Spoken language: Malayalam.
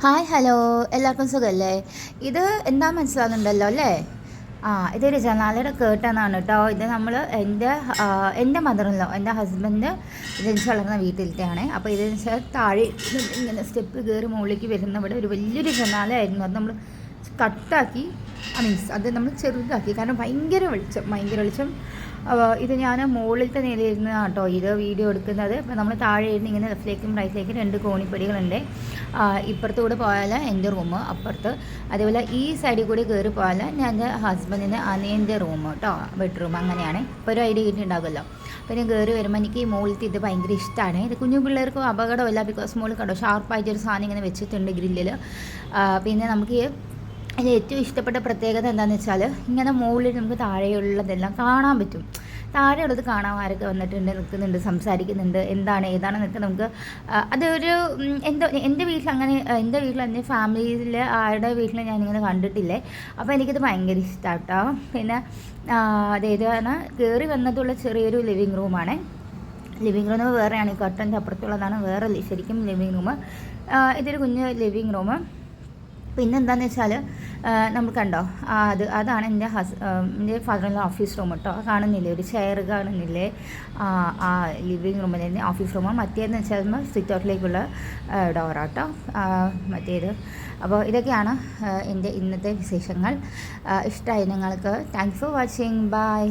ഹായ് ഹലോ, എല്ലാവർക്കും സുഖമല്ലേ? ഇത് എന്താ മനസ്സിലാകുന്നുണ്ടല്ലോ അല്ലേ? ഇതൊരു ജനാലയുടെ കേട്ടാന്നാണ് കേട്ടോ. ഇത് നമ്മൾ എൻ്റെ മദറിലോ എൻ്റെ ഹസ്ബൻഡ് ജനിച്ച് വളർന്ന വീട്ടിലത്തെയാണ്. അപ്പോൾ ഇതെന്ന് വെച്ചാൽ താഴെ ഇങ്ങനെ സ്റ്റെപ്പ് കയറി മുകളിലേക്ക് വരുന്ന ഇവിടെ ഒരു വലിയൊരു ജനാലയായിരുന്നു. അത് നമ്മൾ കട്ടാക്കി, മീൻസ് അത് നമ്മൾ ചെറുതാക്കി, കാരണം ഭയങ്കര വെളിച്ചം. ഇത് ഞാൻ മുകളിലത്തെ നിലയിരുന്ന് കേട്ടോ ഇത് വീഡിയോ എടുക്കുന്നത്. അപ്പോൾ നമ്മൾ താഴെ ഇരുന്ന് ഇങ്ങനെ ലെഫ്റ്റിലേക്കും റൈറ്റിലേക്കും 2 കോണിപ്പടികളുണ്ട്. ഇപ്പുറത്തൂടെ പോയാൽ എൻ്റെ റൂം, അപ്പുറത്ത് അതേപോലെ ഈ സൈഡിൽ കൂടി കയറി പോയാൽ ഞാൻ എൻ്റെ ഹസ്ബൻഡിൻ്റെ അനിയൻ്റെ റൂം കേട്ടോ, ബെഡ്റൂം. അങ്ങനെയാണ്. ഇപ്പോൾ ഒരു ഐഡിയ കിട്ടിയിട്ടുണ്ടാകുമല്ലോ. അപ്പോൾ ഞാൻ കയറി വരുമ്പോൾ എനിക്ക് ഈ മുകളിലത്തെ ഇത് ഭയങ്കര ഇഷ്ടമാണ്. ഇത് കുഞ്ഞു പിള്ളേർക്കും അപകടമില്ല, ബിക്കോസ് മുകളിൽ കണ്ടോ ഷാർപ്പായിട്ടൊരു സാധനം ഇങ്ങനെ വെച്ചിട്ടുണ്ട് ഗ്രില്ലിൽ. പിന്നെ നമുക്ക് അതിൽ ഏറ്റവും ഇഷ്ടപ്പെട്ട പ്രത്യേകത എന്താണെന്ന് വെച്ചാൽ ഇങ്ങനെ മുകളിൽ നമുക്ക് താഴെയുള്ളതെല്ലാം കാണാൻ പറ്റും. താഴെയുള്ളത് കാണാൻ ആരൊക്കെ വന്നിട്ടുണ്ട്, നിൽക്കുന്നുണ്ട്, സംസാരിക്കുന്നുണ്ട്, ഏതാണെന്നൊക്കെ നമുക്ക് അതൊരു എൻ്റെ വീട്ടിൽ അങ്ങനെ, എൻ്റെ വീട്ടിൽ എൻ്റെ ഫാമിലിയിൽ ആരുടെ വീട്ടിൽ ഞാനിങ്ങനെ കണ്ടിട്ടില്ലേ. അപ്പോൾ എനിക്കത് ഭയങ്കര ഇഷ്ടമാണ് കേട്ടോ. പിന്നെ അതേതാണ് കയറി വന്നതുള്ള ചെറിയൊരു ലിവിങ് റൂമാണ്. ലിവിങ് റൂം വേറെയാണ്, ഈ കർട്ടൻ്റെ അപ്പുറത്തുള്ളതാണ് വേറെ ശരിക്കും ലിവിങ് റൂം. ഇതൊരു കുഞ്ഞ് ലിവിങ് റൂം. പിന്നെ എന്താണെന്ന് വെച്ചാൽ നമ്മൾ കണ്ടോ, അതാണ് എൻ്റെ ഫാദറിൻ്റെ ഓഫീസ് റൂം കേട്ടോ. കാണുന്നില്ലേ, ഒരു ചെയർ കാണുന്നില്ലേ? ആ ലിവിങ് റൂമിൽ തന്നെ ഓഫീസ് റൂം. മറ്റേതെന്ന് വെച്ചാൽ സിറ്റ് ഔട്ടിലേക്കുള്ള ഡോറാട്ടോ മറ്റേത്. അപ്പോൾ ഇതൊക്കെയാണ് എൻ്റെ ഇന്നത്തെ വിശേഷങ്ങൾ. ഇഷ്ടമായി നിങ്ങൾക്ക്. Thanks for watching. ബൈ.